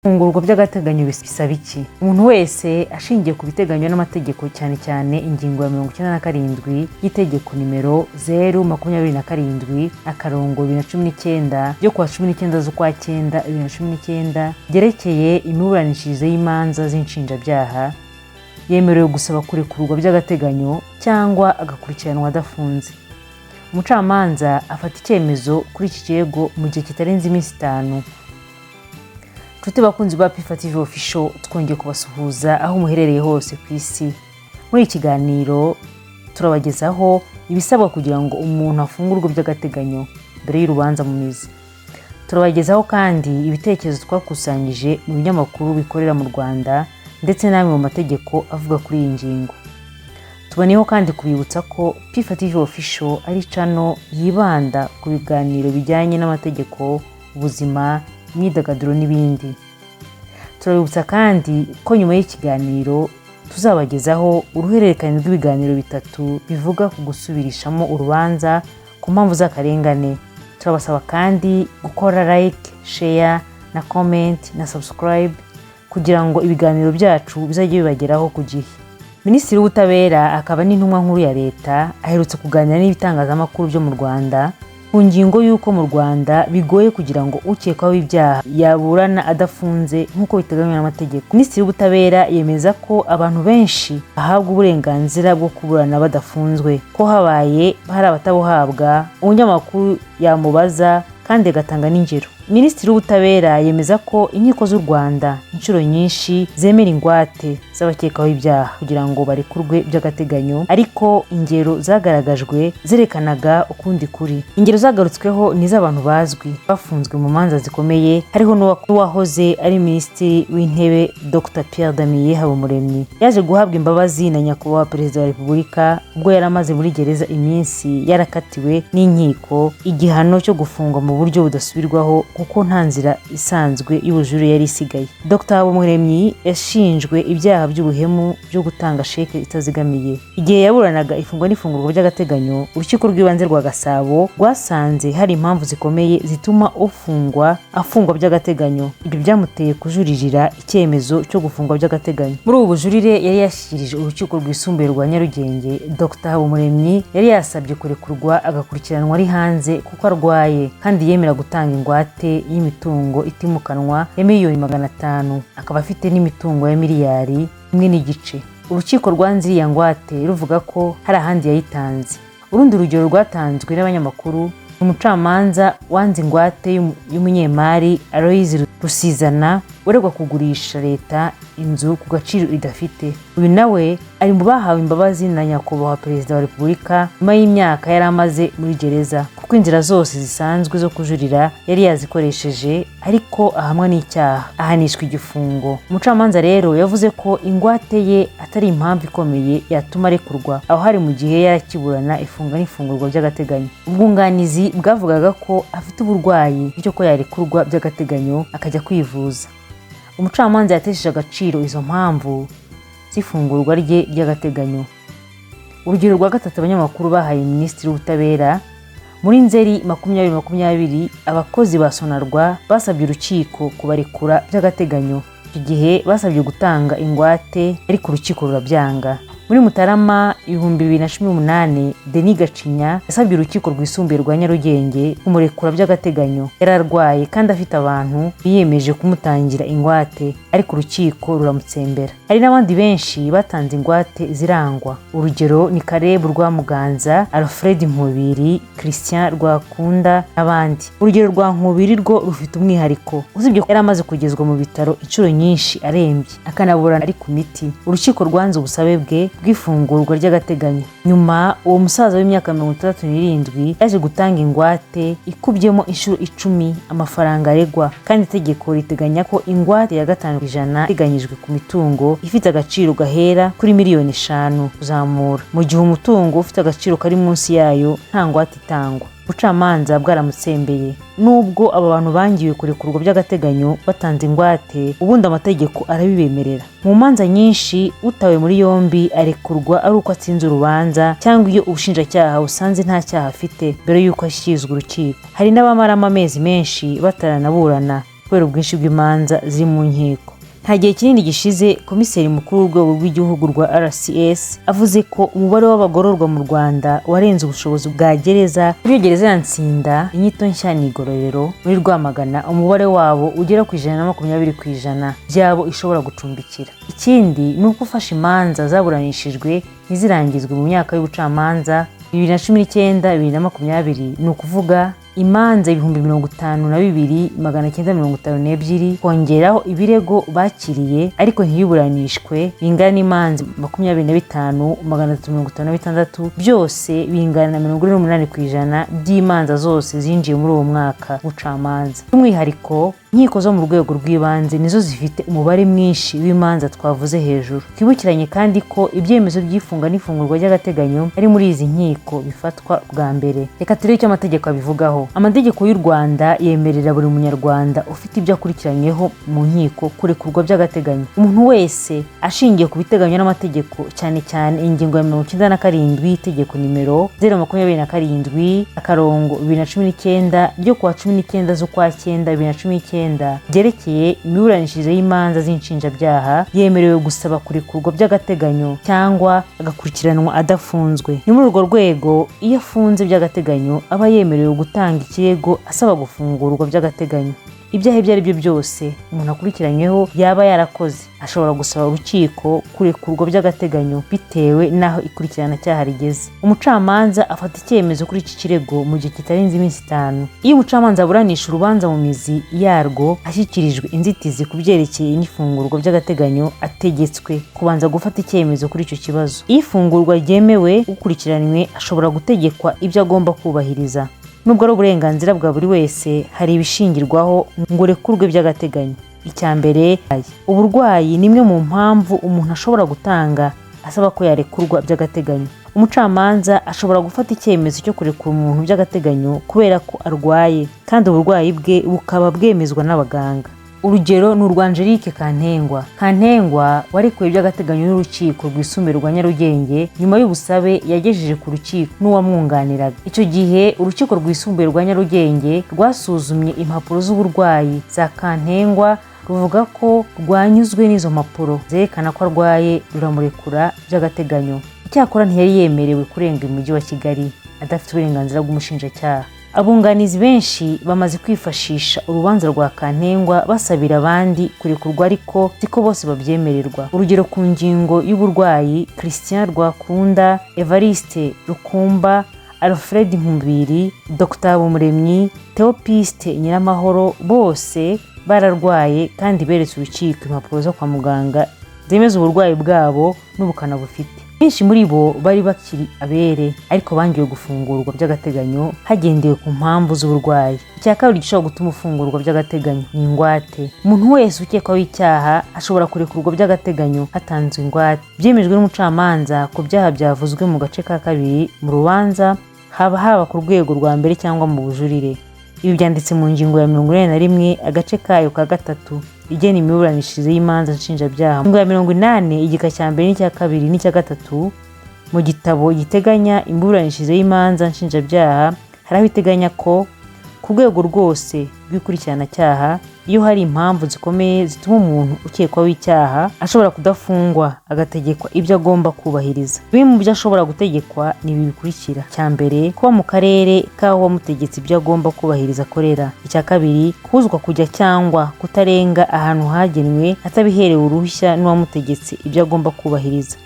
Ifungurwa by'agateganyo bisaba iki? Umuntu wese ashingiye ku biteganywa n'amategeko cyane cyane ingingo ya 97 y'itegeko nimero 027/2019 ryo kuwa 19 z'ukwa 9 2019 ryerekeye imiburanishirize y'imanza z'inshinjabyaha, yemerewe gusaba kurekurwa by'agateganyo cyangwa agakurikiranwa adafunze. Umucamanza afata icyemezo kuri iki kirego mu gihe kitarenze iminsi 5. Nshuti bakunzi ba P4 TV Official, twongeye kubasuhuza aho muherereye hose ku isi. Muri iki kiganiro turabagezaho ibisabwa kugira ngo umuntu afungurwe by'agateganyo mbere y'urubanza mu mizi. Turabagezaho kandi ibitekerezo twakusanyije mu binyamakuru bikorera mu Rwanda ndetse n'amwe mu mategeko avuga kuri iyi ngingo. Tuboneyeho kandi kubibutsa ko P4 TV Official ari channel yibanda ku biganiro bijyanye n'amategeko, ubuzima, imyidagaduro n'ibindi. Turabibutsa kandi ko nyuma y'ikiganiro tuzabagezaho uruhererekane rw'ibiganiro 3 bivuga ku gusubirishamo urubanza ku mpamvu z'akarengane. Turabasaba kandi gukora like, share na comment na subscribe kugira ngo ibiganiro byacu bizajye bibageraho ku gihe. Minisitiri w'Ubutabera akaba n'intumwa nkuru ya leta aherutse kuganira n'ibitangazamakuru byo mu Rwanda ku ngingo y'uko mu Rwanda bigoye kugira ngo ukekwaho ibyaha yaburana adafunze nk'uko biteganywa n'amategeko. Minisitiri w'Ubutabera yemeza ko abantu benshi bahabwa uburenganzira bwo kuburana badafunzwe, ko habaye hari abatabuhabwa umunyamakuru yamubaza kandi agatanga n'ingero. Minisitiri w'Ubutabera yemeza ko inkiko z'u Rwanda inshuro nyinshi zemera ingwate z'abakekaho ibyaha kugira ngo barekurwe by'agateganyo, ariko ingero zagaragajwe zerekanaga ukundi kuri. Ingero zagarutsweho ni z'abantu bazwi bafunzwe mu manza zikomeye, hariho n'uwahoze ari Minisitiri w'Intebe Dr Pierre Damien Habumuremyi. Yaje guhabwa imbabazi na nyakubahwa Perezida wa Repubulika ubwo yari amaze muri gereza iminsi yarakatiwe n'inkiko igihano cyo gufungwa mu buryo budasubirwaho kuko nta nzira isanzwe y'ubujurire yari isigaye. Dr Habumuremyi yashinjwe ibyaha by'ubuhemu byo gutanga sheke itazigamiye. Igihe yaburanaga ifungwa n'ifungurwa by'agateganyo, urukiko rw'ibanze rwa Gasabo rwasanze hari impamvu zikomeye zituma afungwa by'agateganyo. Ibyo byamuteye kujuririra icyemezo cyo gufungwa by'agateganyo. Muri ubu bujurire yari yashyikirije urukiko rwisumbuye rwa Nyarugenge. Dr Habumuremyi yari yasabye kurekurwa agakurikiranwa ari hanze kuko arwaye, kandi yemera gutanga ingwate y'imitungo itimukanwa ya miliyoni 500, akaba afite n'imitungo ya miliyari 1.5. Urukiko rwanze iriya ngwate ruvuga ko hari ahandi yayitanze. Urundi rugero rwatanzwe n'abanyamakuru, umucamanza wanze ingwate y'umunyemari Aloyizi Rusizana uregwa kugurisha leta inzu ku gaciro idafite. Uyu nawe ari mu bahawe imbabazi na nyakubahwa Perezida wa Repubulika nyuma y'imyaka yari amaze muri gereza, kuko inzira zose zisanzwe zo kujurira yari yazikoresheje, ariko ahamwa n'icyaha ahanishwa igifungo. Umucamanza rero yavuze ko ingwate ye atari impamvu ikomeye yatuma arekurwa, aho hari mu gihe yarakiburana ifunga n'ifungurwa by'agateganyo. Ubwunganizi bwavugaga ko afite uburwayi bityo ko yarekurwa by'agateganyo akajya kwivuza. Umucamanza yatesheje agaciro izo mpamvu z'ifungurwa rye ry'agateganyo. Urugero rwa gatatu abanyamakuru bahaye Minisitiri w'Ubutabera: muri Nzeri 2020 abakozi ba Sonarwa basabye urukiko kubarekura by'agateganyo. Icyo gihe basabye gutanga ingwate ariko urukiko rurabyanga. Muri Mutarama 2018 Denis Gacinya yasabye urukiko rwisumbuye rwa Nyarugenge kumurekura by'agateganyo. Yararwaye kandi afite abantu biyemeje kumutangira ingwate, ariko urukiko ruramutsembera. Hari n'abandi benshi batanze ingwate zirangwa. Urugero ni Karebu rwa Muganza, Alfred Nkubiri, Christian Rwakunda n'abandi. Urugero rwa Nkubiri rwo rufite umwihariko, usibye ko yari amaze kugezwa mu bitaro inshuro nyinshi arembye akanaburana ari ku miti. Urukiko rwanze ubusabe bwe bw'ifungurwa ry'agateganyo. Nyuma uwo musaza w'imyaka 67 yaje gutanga ingwate ikubyemo inshuro 10 amafaranga aregwa, kandi itegeko riteganya ko ingwate ya 5% iteganyijwe ku mitungo ifite agaciro gahera kuri miliyoni 5 kuzamura, mu gihe umutungo ufite agaciro kari munsi yayo nta ngwate itangwa. Ubucamanza bwaramutsembeye. Nubwo aba bantu bangiwe kurekurwa by'agateganyo batanze ingwate, ubundi amategeko arabibemerera. Mu manza nyinshi utawe muri yombi arekurwa ari uko atsinze urubanza, cyangwa iyo ubushinjacyaha busanze nta cyaha afite mbere y'uko ashyikirizwa urukiko. Hari n'abamaramo amezi menshi bataranaburana. kubera ubwinshi bw'imanza ziri mu nkiko. Nta gihe kinini gishize komiseri mukuru w'urwego rw'igihugu rwa RCS avuze ko umubare w'abagororwa mu Rwanda warenze ubushobozi bwa gereza. Muri iyo gereza ya Nsinda, inyito nshya ni igororero, muri Rwamagana umubare wabo ugera ku 120% byabo ishobora gucumbikira. Ikindi ni uko ufasha imanza zaburanishijwe ntizirangizwe mu myaka y'ubucamanza 2019-2020, ni ukuvuga imanza 52,952 kongeraho ibirego bakiriye ariko ntibiburanishwe bingana n'imanza 25,356, byose bingana na 48% by'imanza zose zinjiye muri uwo mwaka w'ubucamanza. By'umwihariko inkiko zo mu rwego rw'ibanze nizo zifite umubare mwinshi w'imanza twavuze hejuru. Twibukiranye kandi ko ibyemezo by'ifunga n'ifungurwa ry'agateganyo ari muri izi nkiko bifatwa bwa mbere. Reka turebe icyo amategeko abivugaho. Amategeko y'u Rwanda yemerera buri munyarwanda ufite ibyo akurikiranyeho mu nkiko kurekurwa by'agateganyo. Umuntu wese ashingiye ku biteganywa n'amategeko, cyane cyane ingingo ya 97 y'itegeko nimero 027/2019 ryo kuwa 19 z'ukwa 9 2019 byerekeye imiburanishirize y'imanza z'inshinjabyaha, yemerewe gusaba kurekurwa by'agateganyo cyangwa agakurikiranwa adafunzwe. Ni muri urwo rwego iyo afunze by'agateganyo aba yemerewe gutanga ikirego asaba gufungurwa by'agateganyo. Ibyaha ibyo ari byo byose umuntu akurikiranyweho yaba yarakoze ashobora gusaba urukiko kurekurwa by'agateganyo bitewe n'aho ikurikirana cyaha rigeze. Umucamanza afata icyemezo kuri iki kirego mu gihe kitarenze iminsi 5. Iyo umucamanza aburanisha urubanza mu mizi yarwo ashyikirijwe inzitizi ku byerekeye n'ifungurwa by'agateganyo, ategetswe kubanza gufata icyemezo kuri icyo kibazo. Iyo ifungurwa ryemewe, ukurikiranywe ashobora gutegekwa ibyo agomba kubahiriza. Nubwo ari uburenganzira bwa buri wese, hari ibishingirwaho ngo rekurwe by'agateganyo. Icya mbere, uburwayi ni imwe mu mpamvu umuntu ashobora gutanga asaba ko yarekurwa by'agateganyo. Umucamanza ashobora gufata icyemezo cyo kurekura umuntu by'agateganyo kubera ko arwaye kandi uburwayi bwe bukaba bwemezwa n'abaganga. Urugero ni urwa Angelique Kantengwa. Kantengwa warekuwe by'agateganyo n'urukiko rwisumbuye rwa Nyarugenge nyuma y'ubusabe yagejeje ku rukiko n'uwamwunganiraga. Icyo gihe urukiko rwisumbuye rwa Nyarugenge rwasuzumye impapuro z'uburwayi za Kantengwa, ruvuga ko rwanyuzwe n'izo mpapuro zerekana ko arwaye, ruramurekura by'agateganyo. Icyakora ntiyari yemerewe kurenga umujyi wa Kigali adafite uburenganzira bw'umushinjacyaha. Abunganizi benshi bamaze kwifashisha urubanza rwa Kantengwa basabira abandi kurekurwa, ariko siko bose babyemererwa. Urugero ku ngingo y'uburwayi, Christian Rwakunda, Evariste Rukumba, Alfred Nkumbiri, Dr Habumuremyi, Theopiste Nyiramahoro bose bararwaye kandi beretse urukiko impapuro zo kwa muganga zemeza uburwayi bwabo n'ubukana bufite. Benshi muri bo bari bakiri abere ariko bangiwe gufungurwa by'agateganyo hagendewe ku mpamvu z'uburwayi. Icya kabiri gishobora gutuma ufungurwa by'agateganyo ni ingwate. Umuntu wese ukekwaho icyaha ashobora kurekurwa by'agateganyo hatanzwe ingwate. Byemejwe n'umucamanza ku byaha byavuzwe mu gace ka 2 mu rubanza, haba ku rwego rwa mbere cyangwa mu bujurire. Ibi byanditse mu ngingo ya 41 agace kayo ka 3 igena imiburanishirize y'imanza nshinjabyaha. Ingingo ya 80 igika cya mbere n'icya kabiri n'icya gatatu mu gitabo giteganya imiburanishirize y'imanza nshinjabyaha haraho iteganya ko ku rwego rwose rw'ikurikirana-cyaha iyo hari impamvu zikomeye zituma umuntu ukekwaho icyaha ashobora kudafungwa agategekwa ibyo agomba kubahiriza. Bimwe mu byo ashobora gutegekwa ni ibi bikurikira: cya mbere, kuba mu karere k'aho wamutegetse ibyo agomba kubahiriza akorera. Icya kabiri, kuzwa kujya cyangwa kutarenga ahantu hagenwe atabiherewe uruhushya n'uwamutegetse ibyo agomba kubahiriza.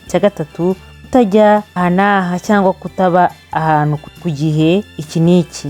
Icya gatatu, kutajya aha cyangwa kutaba ahantu ku gihe iki n'iki.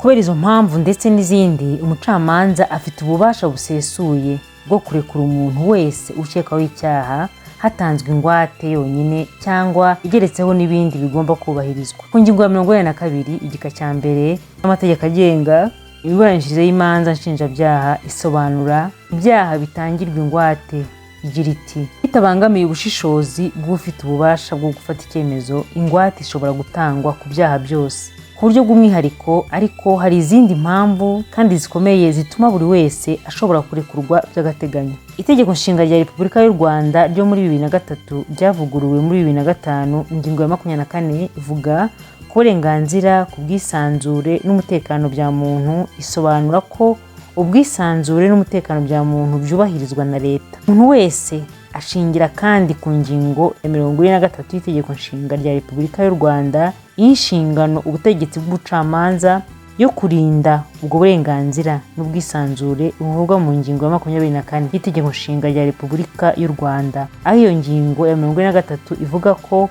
Kubera izo mpamvu ndetse n'izindi, umucamanza afite ububasha busesuye bwo kurekura umuntu wese ukekwaho icyaha hatanzwe ingwate yonyine cyangwa igeretseho n'ibindi bigomba kubahirizwa. Ku ngingo ya 42 igika cya mbere n'amategeko agenga imiburanishirize y'imanza nshinjabyaha isobanura ibyaha bitangirwa ingwate. Igira iti: bitabangamiye ubushishozi bw'ufite ububasha bwo gufata icyemezo, ingwate ishobora gutangwa ku byaha byose ku buryo bw'umwihariko, ariko hari izindi mpamvu kandi zikomeye zituma buri wese ashobora kurekurwa by'agateganyo. Itegeko nshinga rya Repubulika y'u Rwanda ryo muri 2003 ryavuguruwe muri 2005 ingingo ya 24 ivuga ku burenganzira ku bwisanzure n'umutekano bya muntu, isobanura ko ubwisanzure n'umutekano bya muntu byubahirizwa na leta. Umuntu wese ashingira kandi ku ngingo ya 43 y'Itegeko Nshinga rya Repubulika y'u Rwanda y'inshingano ubutegetsi bw'ubucamanza yo kurinda ubwo burenganzira n'ubwisanzure buvugwa mu ngingo ya 24 y'Itegeko Nshinga rya Repubulika y'u Rwanda, aho iyo ngingo ya 43 ivuga ko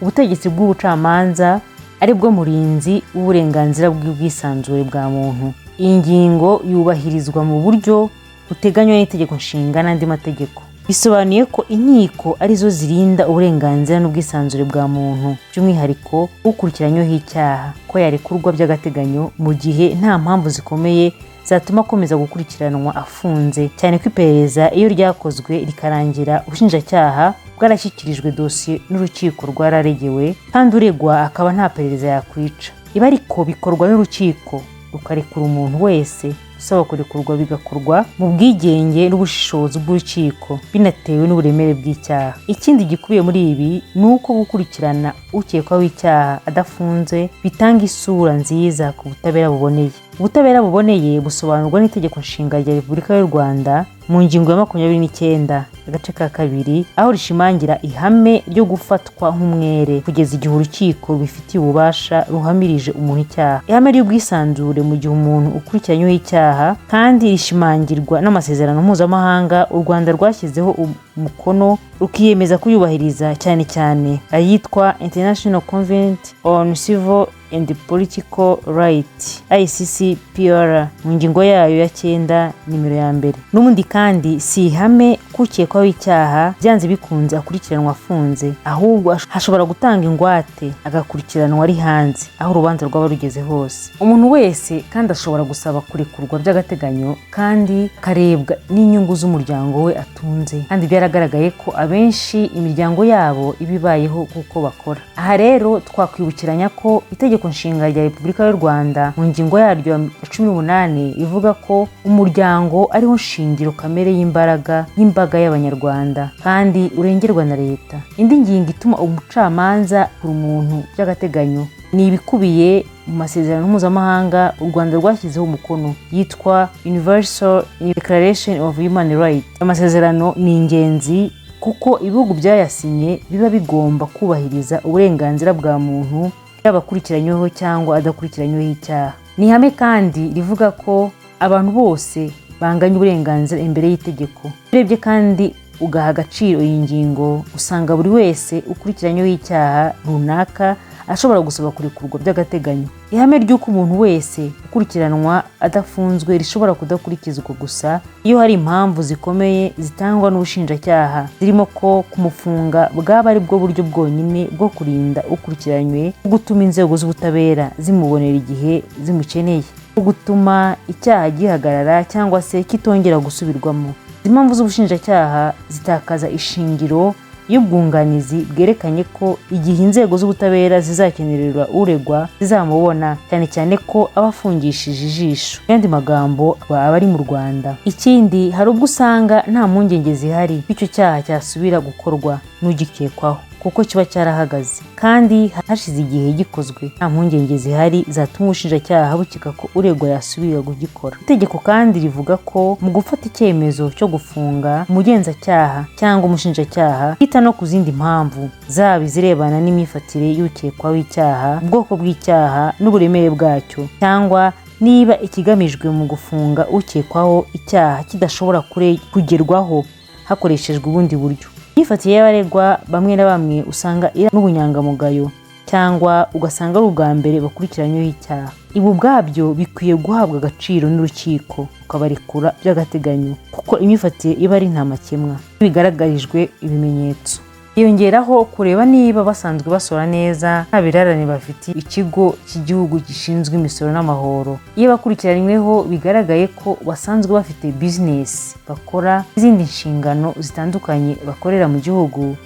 ubutegetsi bw'ubucamanza ari bwo murinzi w'uburenganzira bw'ubwisanzure bwa muntu. Iyi ngingo yubahirizwa mu buryo buteganywa n'Itegeko Nshinga n'andi mategeko. Bisobanuye ko inkiko arizo zirinda uburenganzira n'ubwisanzure bwa muntu, by'umwihariko ukurikiranyweho icyaha ko yarekurwa by'agateganyo mu gihe nta mpamvu zikomeye zatuma akomeza gukurikiranwa afunze, cyane ko iperereza iyo ryakozwe rikarangira ubushinjacyaha bwarashyikirijwe dosiye n'urukiko rwararegewe kandi uregwa akaba nta perereza yakwica. Iba ariko bikorwa n'urukiko rukarekura umuntu wese usaba kurekurwa, bigakorwa mu bwigenge n'ubushishozi bw'urukiko binatewe n'uburemere bw'icyaha. Ikindi gikubiye muri ibi ni uko gukurikirana ukekwaho icyaha adafunze bitanga isura nziza ku butabera buboneye. Ubutabera buboneye busobanurwa n'Itegeko Nshinga rya Repubulika y'u Rwanda mu ngingo ya 29 agace ka 2, aho rishimangira ihame ryo gufatwa nk'umwere kugeza igihe urukiko rubifitiye ububasha ruhamirije umuntu icyaha. Ihame ry'ubwisanzure mu gihe umuntu ukurikiranyweho icyaha, kandi rishimangirwa n'amasezerano mpuzamahanga u Rwanda rwashyizeho umukono rukiyemeza kuyubahiriza, cyane cyane ayitwa International Covenant on Civil and Political Rights ICCPR mu ngingo yayo ya 9 nimero ya 2. N'ubundi kandi si ihame kukekwaho icyaha byanze bikunze akurikiranwa afunze, ahubwo hashobora gutanga ingwate agakurikiranwa ari hanze aho urubanza rwaba rugeze hose. Umuntu wese kandi ashobora gusaba kurekurwa by'agateganyo kandi karebwa n'inyungu z'umuryango we atunze, kandi byaragaragaye ko abenshi imiryango yabo ibibayeho kuko bakora. Aha rero twakwibukiranya ko Itegeko Nshinga rya Repubulika y'u Rwanda mu ngingo yaryo ya 18 ivuga ko umuryango ariho shingiro kamere y'imbaraga y'imbaga y'Abanyarwanda kandi urengerwa na leta. Indi ngingo ituma umucamanza kuri umuntu by'agateganyo ni ibikubiye mu masezerano mpuzamahanga u Rwanda rwashyizeho umukono yitwa Universal Declaration of Human Rights. Amasezerano ni ingenzi kuko ibihugu byayasinye biba bigomba kubahiriza uburenganzira bwa muntu, yaba akurikiranyweho cyangwa adakurikiranyweho icyaha. Ni ihame kandi rivuga ko abantu bose banganya uburenganzira imbere y'itegeko. Urebye kandi ugaha agaciro iyi ngingo, usanga buri wese ukurikiranyweho icyaha runaka ashobora gusaba kurekurwa by'agateganyo. Ihame ry'uko umuntu wese ukurikiranwa adafunzwe rishobora kudakurikizwa gusa iyo hari impamvu zikomeye zitangwa n'ubushinjacyaha, zirimo ko kumufunga bwaba ari bwo buryo bwonyine bwo kurinda ukurikiranywe, gutuma inzego z'ubutabera zimubonera igihe zimukeneye, gutuma icyaha gihagarara cyangwa se kitongera gusubirwamo. Impamvu z'ubushinjacyaha zitakaza ishingiro y'ubwunganizi bwerekanye ko igihe inzego z'ubutabera zizakenererwa uregwa zizamubona, cyane cyane ko abafungishije ijisho, kandi magambo aba ari mu Rwanda. Ikindi, hari ubwo usanga nta mpungenge zihari icyo cyaha cyasubira gukorwa n'ugikekwaho kuko kiba cyarahagaze kandi hashize igihe gikozwe. Nta mpungenge zihari zatuma ubushinjacyaha bukeka ko uregwa yasubira kugikora. Itegeko kandi rivuga ko mu gufata icyemezo cyo gufunga umugenzacyaha cyangwa umushinjacyaha hita no ku zindi mpamvu, zaba izirebana n'imyifatire y'ukekwaho icyaha, ubwoko bw'icyaha n'uburemere bwacyo, cyangwa niba ikigamijwe mu gufunga ukekwaho icyaha kidashobora kugerwaho hakoreshejwe ubundi buryo. Imyifatire y'abaregwa bamwe na bamwe usanga iri n'ubunyangamugayo, cyangwa ugasanga ari ubwa mbere bakurikiranyweho icyaha. Ibi ubwabyo bikwiye guhabwa agaciro n'urukiko ukabarekura by'agateganyo kuko imyifatire iba ari nta makemwa bigaragarijwe ibimenyetso. Yongeraho kureba niba basanzwe basora neza, nta birarane bafite ikigo cy'igihugu gishinzwe imisoro n'amahoro. Iyo bakurikiranyweho bigaragaye ko basanzwe bafite business bakora, izindi nshingano zitandukanye bakorera mu gihugu,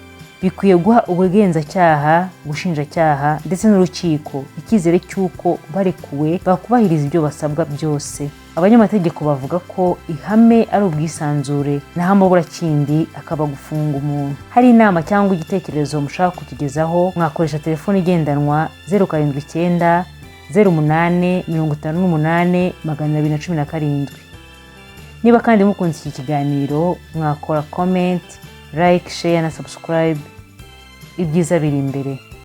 bikwiye guha ubugenzacyaha, ubushinjacyaha ndetse n'urukiko icyizere cy'uko barekuwe bakubahiriza ibyo basabwa byose. Abanyamategeko bavuga ko ihame ari ubwisanzure, naho amaburakindi akaba gufunga umuntu. Hari inama cyangwa igitekerezo mushaka kukigezaho, mwakoresha telefone igendanwa 079 08 58 217. Niba kandi mukunze iki kiganiro mwakora comment, like, share na subscribe. Ibyiza biri imbere.